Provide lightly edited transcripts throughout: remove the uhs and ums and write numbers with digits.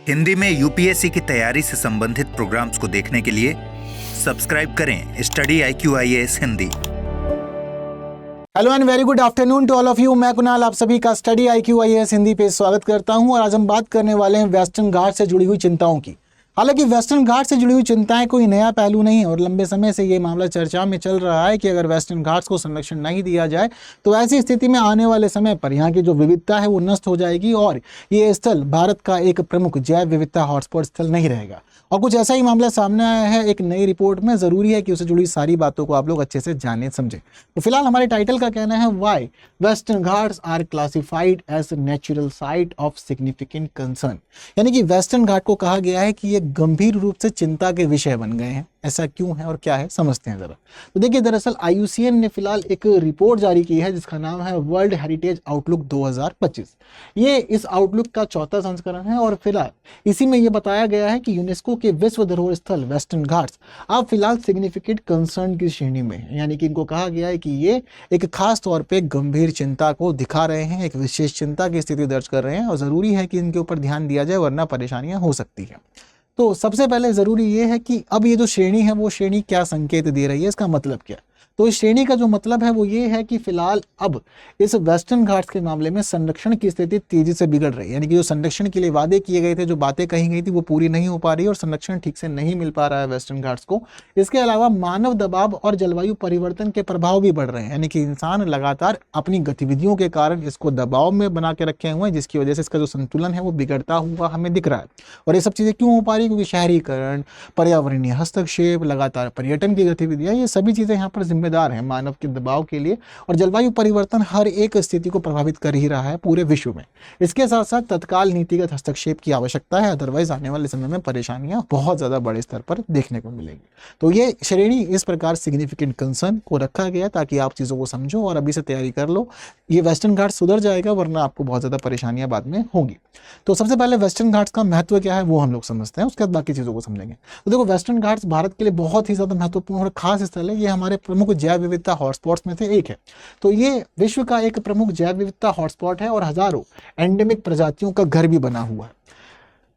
हिंदी में यूपीएससी की तैयारी से संबंधित प्रोग्राम्स को देखने के लिए सब्सक्राइब करें study IQIAS Hindi. Hello and very good afternoon to all of you. मैं कुणाल आप सभी का स्टडी IQIAS हिंदी पे स्वागत करता हूं और आज हम बात करने वाले हैं वेस्टर्न घाट से जुड़ी हुई चिंताओं की। हालांकि वेस्टर्न घाट से जुड़ी हुई चिंताएं कोई नया पहलू नहीं है और लंबे समय से ये मामला चर्चा में चल रहा है कि अगर वेस्टर्न घाट्स को संरक्षण नहीं दिया जाए तो ऐसी स्थिति में आने वाले समय पर यहाँ की जो विविधता है वो नष्ट हो जाएगी और ये स्थल भारत का एक प्रमुख जैव विविधता हॉटस्पॉट स्थल नहीं रहेगा। और कुछ ऐसा ही मामला सामने आया है एक नई रिपोर्ट में। जरूरी है कि उससे जुड़ी सारी बातों को आप लोग अच्छे से जाने समझें। तो फिलहाल हमारे टाइटल का कहना है why Western Ghats are classified as natural site of significant concern, यानी कि वेस्टर्न घाट को कहा गया है कि ये गंभीर रूप से चिंता के विषय बन गए हैं। ऐसा क्यों है और क्या है समझते हैं जरा। तो देखिए, दरअसल IUCN ने फिलहाल एक रिपोर्ट जारी की है जिसका नाम है वर्ल्ड हेरिटेज आउटलुक 2025। ये इस आउटलुक का चौथा संस्करण है और फिलहाल इसी में ये बताया गया है कि यूनेस्को के विश्व धरोहर स्थल वेस्टर्न घाट्स अब फिलहाल सिग्निफिकेंट कंसर्न की श्रेणी में है, यानी कि इनको कहा गया है कि ये एक खास तौर पे गंभीर चिंता को दिखा रहे हैं, एक विशेष चिंता की स्थिति दर्ज कर रहे हैं और जरूरी है कि इनके ऊपर ध्यान दिया जाए वरना परेशानियां हो सकती है। तो सबसे पहले ज़रूरी ये है कि अब ये जो श्रेणी है वो श्रेणी क्या संकेत दे रही है, इसका मतलब क्या है। तो इस श्रेणी का जो मतलब है वो ये है कि फिलहाल अब इस वेस्टर्न घाट्स के मामले में संरक्षण की स्थिति तेजी से बिगड़ रही है, यानी कि जो संरक्षण के लिए वादे किए गए थे, जो बातें कही गई थी वो पूरी नहीं हो पा रही और संरक्षण ठीक से नहीं मिल पा रहा है वेस्टर्न घाट्स को। इसके अलावा मानव दबाव और जलवायु परिवर्तन के प्रभाव भी बढ़ रहे हैं, यानी कि इंसान लगातार अपनी गतिविधियों के कारण इसको दबाव में बना के रखे हुए हैं, जिसकी वजह से इसका जो संतुलन है वो बिगड़ता हुआ हमें दिख रहा है। और ये सब चीज़ें क्यों हो पा रही है? क्योंकि शहरीकरण, पर्यावरणीय हस्तक्षेप, लगातार पर्यटन की गतिविधियाँ, ये सभी चीज़ें यहाँ पर जिम्मेदार हैं मानव के दबाव के लिए। और जलवायु परिवर्तन हर एक स्थिति को प्रभावित कर ही रहा है पूरे विश्व में। इसके साथ साथ तत्काल नीतिगत हस्तक्षेप की आवश्यकता है, अदरवाइज आने वाले समय में परेशानियां बहुत ज्यादा बड़े स्तर पर देखने को मिलेंगी। तो ये श्रेणी इस प्रकार सिग्निफिकेंट कंसर्न को रखा गया ताकि आप चीजों को समझो और अभी से तैयारी कर लो। ये वेस्टर्न घाट सुधर जाएगा वरना आपको बहुत ज्यादा परेशानियां बाद में होंगी। तो सबसे पहले वेस्टर्न घाट्स का महत्व क्या है वो हम लोग समझते हैं, उसके बाद बाकी चीजों को समझेंगे। तो देखो, वेस्टर्न घाट्स भारत के लिए बहुत ही ज्यादा महत्वपूर्ण और खास स्थल है। ये हमारे प्रमुख जैव विविधता हॉटस्पॉट्स में से एक है। तो ये विश्व का एक प्रमुख जैव विविधता हॉटस्पॉट है और हजारों एंडेमिक प्रजातियों का घर भी बना हुआ है।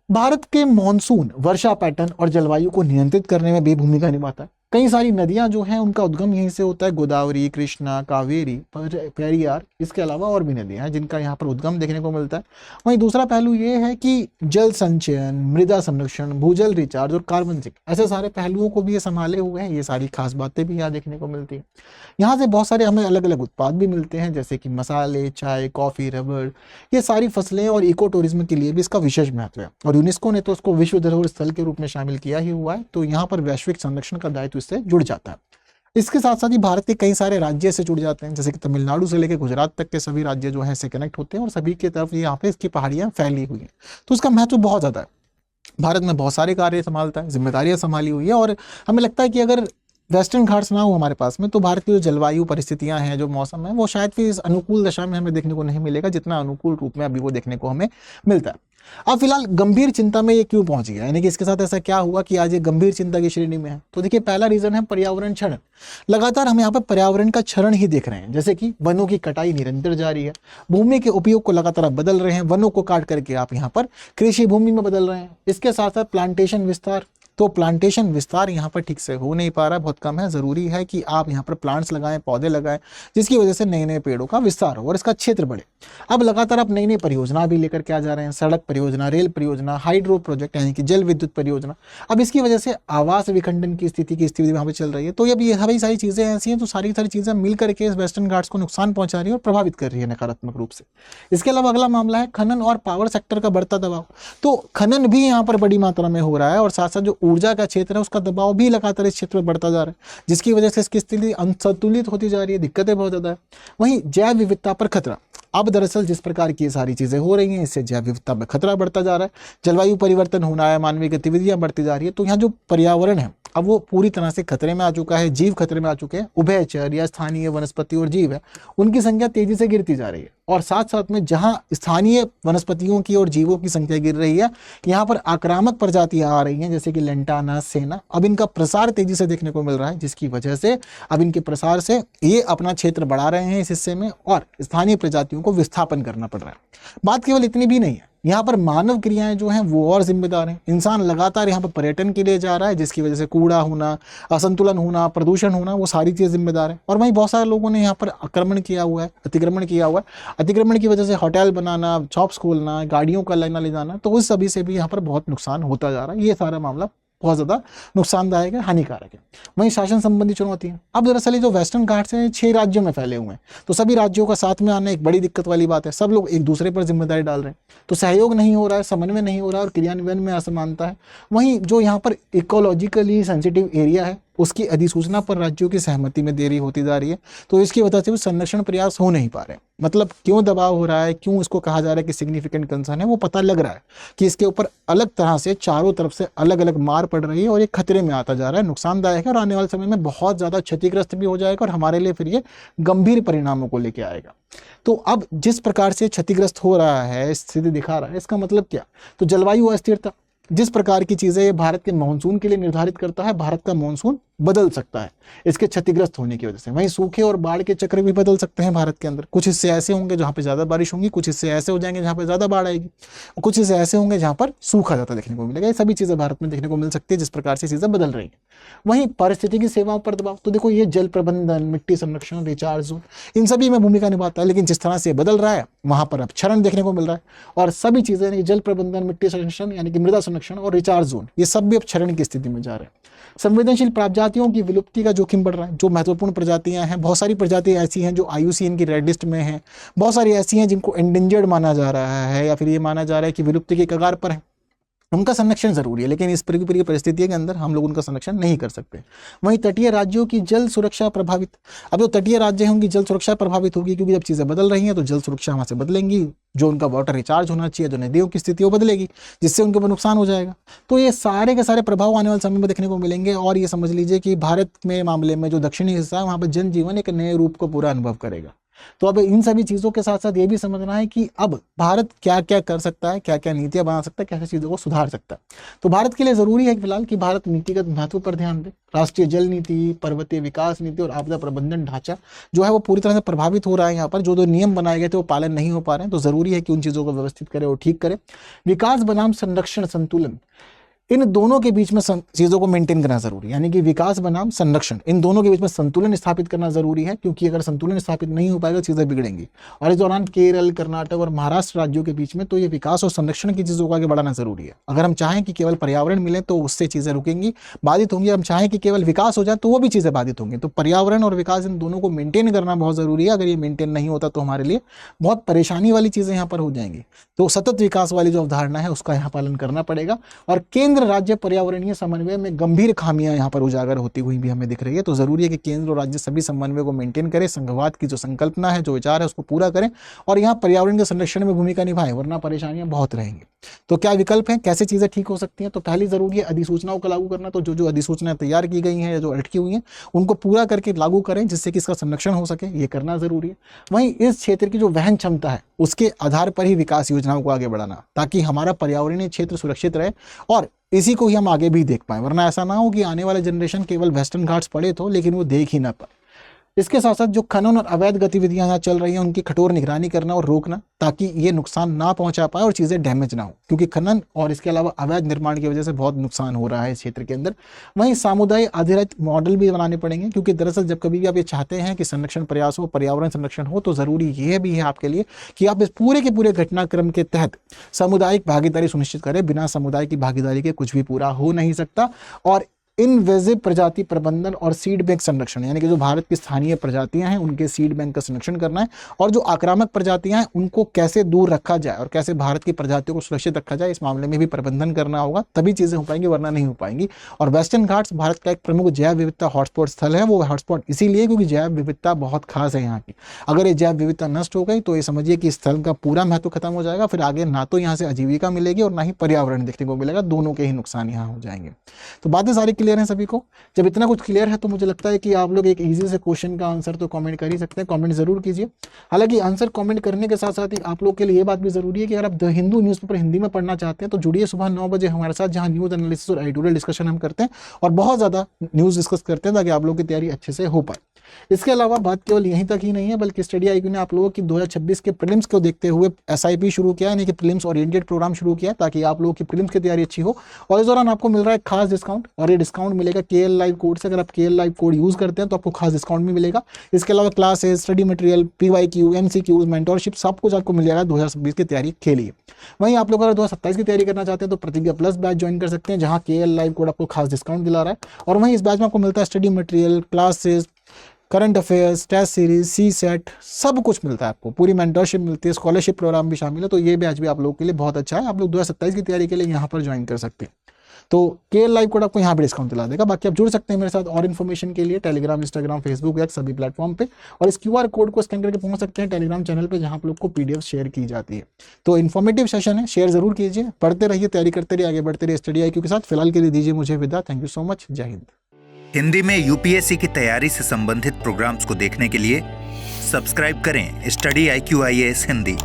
भारत के मॉनसून, वर्षा पैटर्न और जलवायु को नियंत्रित करने में भी भूमिका निभाता है। कई सारी नदियां जो हैं उनका उद्गम यहीं से होता है। गोदावरी, कृष्णा, कावेरी, पेरियार, इसके अलावा और भी नदियां हैं जिनका यहाँ पर उद्गम देखने को मिलता है। वहीं दूसरा पहलू ये है कि जल संचयन, मृदा संरक्षण, भूजल रिचार्ज और कार्बन सिंक, ऐसे सारे पहलुओं को भी ये संभाले हुए हैं। ये सारी खास बातें भी यहाँ देखने को मिलती हैं। यहाँ से बहुत सारे हमें अलग अलग उत्पाद भी मिलते हैं जैसे कि मसाले, चाय, कॉफी, रबड़, ये सारी फसलें और इको टूरिज्म के लिए भी इसका विशेष महत्व है। और यूनेस्को ने तो उसको विश्व धरोहर स्थल के रूप में शामिल किया ही हुआ है। तो यहाँ पर वैश्विक संरक्षण का दायित्व इससे जुड़ जाता है। इसके साथ साथ ही भारत के कई सारे राज्य से जुड़ जाते हैं, जैसे कि तमिलनाडु से लेकर गुजरात तक के सभी राज्य जो है इससे कनेक्ट होते हैं और सभी की तरफ यहाँ पे इसकी पहाड़ियाँ फैली हुई हैं। तो इसका महत्व बहुत ज़्यादा है। भारत में बहुत सारे कार्य संभालता है, जिम्मेदारियां संभाली हुई है और हमें लगता है कि अगर वेस्टर्न घाट्स ना हो हमारे पास में तो भारत की जो जलवायु परिस्थितियां हैं, जो मौसम है, वो शायद फिर इस अनुकूल दशा में हमें देखने को नहीं मिलेगा जितना अनुकूल रूप में अभी वो देखने को हमें मिलता है। अब फिलहाल गंभीर चिंता में ये क्यों पहुंच गया, यानी कि इसके साथ ऐसा क्या हुआ कि आज ये गंभीर चिंता की श्रेणी में है। तो देखिए, पहला रीजन है पर्यावरण क्षरण। लगातार हम यहाँ पर पर्यावरण का क्षरण ही देख रहे हैं, जैसे कि वनों की कटाई निरंतर जारी है। भूमि के उपयोग को लगातार आप बदल रहे हैं, वनों को काट करके आप यहाँ पर कृषि भूमि में बदल रहे हैं। इसके साथ साथ प्लांटेशन विस्तार, तो प्लांटेशन विस्तार यहाँ पर ठीक से हो नहीं पा रहा है, बहुत कम है। जरूरी है कि आप यहाँ पर प्लांट्स लगाएं, पौधे लगाएं, जिसकी वजह से नए नए पेड़ों का विस्तार हो और इसका क्षेत्र बढ़े। अब लगातार आप नई नई परियोजना भी लेकर के आ जा रहे हैं, सड़क परियोजना, रेल परियोजना, हाइड्रो प्रोजेक्ट यानी कि जल विद्युत परियोजना। अब इसकी वजह से आवास विखंडन की स्थिति वहाँ पर चल रही है। तो अब ये सभी सारी चीज़ें ऐसी हैं, तो सारी चीज़ें मिल करके इस वेस्टर्न घाट्स को नुकसान पहुंचा रही है और प्रभावित कर रही है नकारात्मक रूप से। इसके अलावा अगला मामला है खनन और पावर सेक्टर का बढ़ता दबाव। तो खनन भी यहाँ पर बड़ी मात्रा में हो रहा है और साथ साथ जो ऊर्जा का क्षेत्र है उसका दबाव भी लगातार इस क्षेत्र में बढ़ता जा रहा है, जिसकी वजह से इसकी स्थिति असंतुलित होती जा रही है, दिक्कतें बहुत ज़्यादा है। वहीं जैव विविधता पर खतरा। अब दरअसल जिस प्रकार की ये सारी चीज़ें हो रही हैं इससे जैव विविधता में खतरा बढ़ता जा रहा है, जलवायु परिवर्तन होना है, मानवीय गतिविधियां बढ़ती जा रही है। तो यहाँ जो पर्यावरण है अब वो पूरी तरह से खतरे में आ चुका है, जीव खतरे में आ चुके हैं। उभयचर या स्थानीय वनस्पति और जीव है उनकी संख्या तेजी से गिरती जा रही है और साथ साथ में जहां स्थानीय वनस्पतियों की और जीवों की संख्या गिर रही है, यहाँ पर आक्रामक प्रजातियां आ रही हैं जैसे कि लेंटाना, सेना। अब इनका प्रसार तेजी से देखने को मिल रहा है, जिसकी वजह से अब इनके प्रसार से ये अपना क्षेत्र बढ़ा रहे हैं इस हिस्से में और स्थानीय प्रजातियों को विस्थापन करना पड़ रहा है। बात केवल इतनी भी नहीं है, यहाँ पर मानव क्रियाएं जो हैं वो और जिम्मेदार हैं। इंसान लगातार यहाँ पर पर्यटन के लिए जा रहा है, जिसकी वजह से कूड़ा होना, असंतुलन होना, प्रदूषण होना, वो सारी चीज़ जिम्मेदार है। और वहीं बहुत सारे लोगों ने यहाँ पर आक्रमण किया हुआ है, अतिक्रमण किया हुआ है। अतिक्रमण की वजह से होटल बनाना, शॉप्स खोलना, गाड़ियों का लाइना ले जाना, तो उस सभी से भी यहाँ पर बहुत नुकसान होता जा रहा है। ये सारा मामला बहुत ज़्यादा नुकसानदायक है, हानिकारक है। वहीं शासन संबंधी चुनौतियाँ, अब दरअसल ये जो वेस्टर्न घाट्स हैं 6 राज्यों में फैले हुए हैं, तो सभी राज्यों का साथ में आना एक बड़ी दिक्कत वाली बात है। सब लोग एक दूसरे पर जिम्मेदारी डाल रहे हैं, तो सहयोग नहीं हो रहा है, समन्वय नहीं हो रहा है और क्रियान्वयन में असमानता है। वहीं जो यहाँ पर इकोलॉजिकली सेंसिटिव एरिया है, उसकी अधिसूचना पर राज्यों की सहमति में देरी होती जा रही है, तो इसकी वजह से भी संरक्षण प्रयास हो नहीं पा रहे। मतलब क्यों दबाव हो रहा है, क्यों इसको कहा जा रहा है कि सिग्निफिकेंट कंसर्न है, वो पता लग रहा है कि इसके ऊपर अलग तरह से चारों तरफ से अलग अलग मार पड़ रही है और ये खतरे में आता जा रहा है, नुकसानदायक है और आने वाले समय में बहुत ज़्यादा क्षतिग्रस्त भी हो जाएगा और हमारे लिए फिर ये गंभीर परिणामों को लेके आएगा। तो अब जिस प्रकार से क्षतिग्रस्त हो रहा है, स्थिति दिखा रहा है, इसका मतलब क्या? तो जलवायु अस्थिरता, जिस प्रकार की चीज़ें ये भारत के मानसून के लिए निर्धारित करता है, भारत का मानसून बदल सकता है इसके क्षतिग्रस्त होने की वजह से। वहीं सूखे और बाढ़ के चक्र भी बदल सकते हैं भारत के अंदर। कुछ हिस्से ऐसे होंगे जहाँ पे ज़्यादा बारिश होंगी, कुछ हिस्से ऐसे हो जाएंगे जहाँ पे ज़्यादा बाढ़ आएगी, कुछ हिस्से ऐसे होंगे जहाँ पर सूखा ज़्यादा देखने को मिलेगा। ये सभी चीज़ें भारत में देखने को मिल सकती है जिस प्रकार से चीज़ें बदल रही हैं। वहीं पारिस्थितिकी सेवाओं पर दबाव, तो देखो ये जल प्रबंधन, मिट्टी संरक्षण, रिचार्ज जोन, इन सभी में भूमिका निभाता है। लेकिन जिस तरह से बदल रहा है वहाँ पर अब क्षरण देखने को मिल रहा है और सभी चीज़ें यानी जल प्रबंधन, मिट्टी संरक्षण यानी कि मृदा संरक्षण और रिचार्ज जोन, ये सब भी अब क्षरण की स्थिति में जा रहे हैं। संवेदनशील प्रजातियों की विलुप्ति का जोखिम बढ़ रहा है। जो महत्वपूर्ण प्रजातियां हैं, बहुत सारी प्रजातियां ऐसी हैं जो IUCN की रेड लिस्ट में हैं, बहुत सारी ऐसी हैं जिनको एंडेंजर्ड माना जा रहा है या फिर ये माना जा रहा है कि विलुप्ति के कगार पर है। उनका संरक्षण जरूरी है, लेकिन इस पूरी परिस्थितियों के अंदर हम लोग उनका संरक्षण नहीं कर सकते। वहीं तटीय राज्यों की जल सुरक्षा प्रभावित, अब जो तटीय राज्य होंगी जल सुरक्षा प्रभावित होगी, क्योंकि जब चीज़ें बदल रही हैं तो जल सुरक्षा वहाँ से बदलेंगी, जो उनका वाटर रिचार्ज होना चाहिए, जो नदियों की स्थिति वो बदलेगी, जिससे उनके ऊपर नुकसान हो जाएगा। तो ये सारे के सारे प्रभाव आने वाले समय में देखने को मिलेंगे। और ये समझ लीजिए कि भारत में मामले में जो दक्षिणी हिस्सा है वहाँ पर जनजीवन एक नए रूप को पूरा अनुभव करेगा। तो अब इन सभी चीज़ों के साथ साथ ये भी समझना है कि अब भारत क्या क्या कर सकता है, क्या क्या नीतियां बना सकता है, कैसे चीज़ों को सुधार सकता है। तो भारत के लिए ज़रूरी है फिलहाल कि भारत नीतिगत महत्व पर ध्यान दे। राष्ट्रीय जल नीति, पर्वतीय विकास नीति और आपदा प्रबंधन ढांचा जो है वो पूरी तरह से प्रभावित हो रहा है। यहाँ पर जो नियम बनाए गए थे वो पालन नहीं हो पा रहे हैं, तो ज़रूरी है कि उन चीज़ों को व्यवस्थित करें और ठीक करें। विकास बनाम संरक्षण संतुलन, इन दोनों के बीच में चीज़ों को मेंटेन करना जरूरी है, यानी कि विकास बनाम संरक्षण, इन दोनों के बीच में संतुलन स्थापित करना जरूरी है, क्योंकि अगर संतुलन स्थापित नहीं हो पाएगा चीज़ें बिगड़ेंगी। और इस दौरान केरल, कर्नाटक और महाराष्ट्र राज्यों के बीच में तो ये विकास और संरक्षण की चीज़ों को आगे बढ़ाना जरूरी है। अगर हम चाहें कि केवल पर्यावरण मिले तो उससे चीज़ें रुकेंगी, बाधित होंगी। हम चाहें कि केवल विकास हो जाए तो वो भी चीज़ें बाधित होंगी। तो पर्यावरण और विकास इन दोनों को मेंटेन करना बहुत ज़रूरी है। अगर ये मेंटेन नहीं होता तो हमारे लिए बहुत परेशानी वाली चीज़ें यहाँ पर हो जाएंगी। तो सतत विकास वाली जो अवधारणा है उसका यहाँ पालन करना पड़ेगा। और केंद्र राज्य पर्यावरणीय समन्वय में गंभीर खामियां यहाँ पर उजागर होती हुई भी हमें दिख रही है। तो जरूरी है कि केंद्र और राज्य सभी समन्वय को मेंटेन करें, संघवाद की जो संकल्पना है, जो विचार है उसको पूरा करें और यहाँ पर्यावरण के संरक्षण में भूमिका निभाएं, वरना परेशानियां बहुत रहेंगी। तो क्या विकल्प हैं, कैसे चीजें ठीक हो सकती हैं? तो पहली जरूरी है अधिसूचनाओं को लागू करना। तो जो अधिसूचनाएं तैयार की गई हैं या जो अटकी हुई हैं उनको पूरा करके लागू करें, जिससे कि इसका संरक्षण हो सके, ये करना जरूरी है। वहीं इस क्षेत्र की जो वहन क्षमता है उसके आधार पर ही विकास योजनाओं को आगे बढ़ाना, ताकि हमारा पर्यावरणीय क्षेत्र सुरक्षित रहे और इसी को ही हम आगे भी देख पाएं। वरना ऐसा ना हो कि आने वाले जनरेशन केवल वेस्टर्न घाट्स पढ़े तो लेकिन वो देख ही ना पाए। इसके साथ साथ जो खनन और अवैध गतिविधियां यहाँ चल रही हैं उनकी कठोर निगरानी करना और रोकना, ताकि ये नुकसान ना पहुंचा पाए और चीज़ें डैमेज ना हो, क्योंकि खनन और इसके अलावा अवैध निर्माण की वजह से बहुत नुकसान हो रहा है इस क्षेत्र के अंदर। वहीं सामुदायिक आधारित मॉडल भी बनाने पड़ेंगे, क्योंकि दरअसल जब कभी भी आप ये चाहते हैं कि संरक्षण प्रयास हो, पर्यावरण संरक्षण हो, तो ज़रूरी ये भी है आपके लिए कि आप इस पूरे के पूरे घटनाक्रम के तहत सामुदायिक भागीदारी सुनिश्चित करें। बिना समुदाय की भागीदारी के कुछ भी पूरा हो नहीं सकता। और इनवेजिव प्रजाति प्रबंधन और सीड बैंक संरक्षण, यानी कि जो भारत की स्थानीय प्रजातियां हैं उनके सीड बैंक का संरक्षण करना है, और जो आक्रामक प्रजातियां हैं उनको कैसे दूर रखा जाए और कैसे भारत की प्रजातियों को सुरक्षित रखा जाए, इस मामले में भी प्रबंधन करना होगा, तभी चीज़ें हो पाएंगी, वरना नहीं हो पाएंगी। और वेस्टर्न घाट्स भारत का एक प्रमुख जैव विविधता हॉटस्पॉट स्थल है। वो हॉटस्पॉट इसीलिए क्योंकि जैव विविधता बहुत खास है यहाँ की। अगर ये जैव विविधता नष्ट हो गई तो ये समझिए कि स्थल का पूरा महत्व खत्म हो जाएगा। फिर आगे ना तो यहाँ से आजीविका मिलेगी और ना ही पर्यावरण देखने को मिलेगा, दोनों के ही नुकसान यहाँ हो जाएंगे। तो बातें सारी क्लियर है सभी को? जब इतना कुछ क्लियर है तो मुझे लगता है कि आप लोग एक इजी से क्वेश्चन का आंसर तो कमेंट कर ही सकते हैं, कमेंट जरूर कीजिए। हालांकि आंसर कमेंट करने के साथ साथ ही आप लोग के लिए ये बात भी जरूरी है कि अगर आप द हिंदू न्यूज़पेपर हिंदी में पढ़ना चाहते हैं तो जुड़िए सुबह 9 बजे हमारे साथ, जहाँ न्यूज़ एनालिसिस और एडिटोरियल डिस्कशन हम करते हैं और बहुत ज़्यादा न्यूज़ डिस्कस करते हैं ताकि आप लोग की तैयारी अच्छे से हो पाए। इसके अलावा बात केवल यहीं तक ही नहीं है, बल्कि स्टडी आईक्यू ने आप लोगों की 2026 के प्रीलिम्स को देखते हुए SIP शुरू किया है, यानी कि प्रीलिम्स ओरिएंटेड प्रोग्राम शुरू किया है, ताकि आप लोगों की प्रीलिम्स की तैयारी अच्छी हो। और इस दौरान आपको मिल रहा है खास डिस्काउंट, और ये डिस्काउंट मिलेगा KL लाइव कोड से। अगर आप KL लाइव कोड यूज करते हैं तो आपको खास डिस्काउंट भी मिलेगा। इसके अलावा classes, study material, PYQ, MCQs, mentorship सब कुछ आपको मिल जाएगा 2026 की तैयारी के लिए। वहीं आप लोग अगर 2027 की तैयारी करना चाहते हैं तो प्रतिज्ञा प्लस बैच ज्वाइन कर सकते हैं, जहां KL लाइव कोड आपको खास डिस्काउंट दिला रहा है। और वहीं इस बैच में आपको मिलता है study material, classes, current affairs, test series, CSET, सब कुछ मिलता है आपको, पूरी मेंटरशिप मिलती है, स्कॉलरशिप प्रोग्राम भी शामिल है। तो ये बैच भी आप लोगों के लिए बहुत अच्छा है, आप लोग 2027 की तैयारी के लिए यहाँ पर ज्वाइन कर सकते हैं। तो KL लाइव कोड आपको यहाँ पे डिस्काउंट दिला देगा। बाकी आप जुड़ सकते हैं मेरे साथ और इन्फॉर्मेशन के लिए टेलीग्राम, इंस्टाग्राम, फेसबुक, एक्स सभी प्लेटफॉर्म पे, और इस QR कोड को स्कैन करके पहुंच सकते हैं टेलीग्राम चैनल पे, जहाँ आप लोग को PDF शेयर की जाती है। तो इन्फॉर्मेटिव सेशन है, शेयर जरूर कीजिए, पढ़ते रहिए, तैयारी करते रहिए, आगे बढ़ते रहिए स्टडी आईक्यू के साथ। फिलहाल के लिए दीजिए मुझे विदा। थैंक यू सो मच, जय हिंद। हिंदी में UPSC की तैयारी से संबंधित प्रोग्राम्स को देखने के लिए सब्सक्राइब करें स्टडी IQ IAS हिंदी।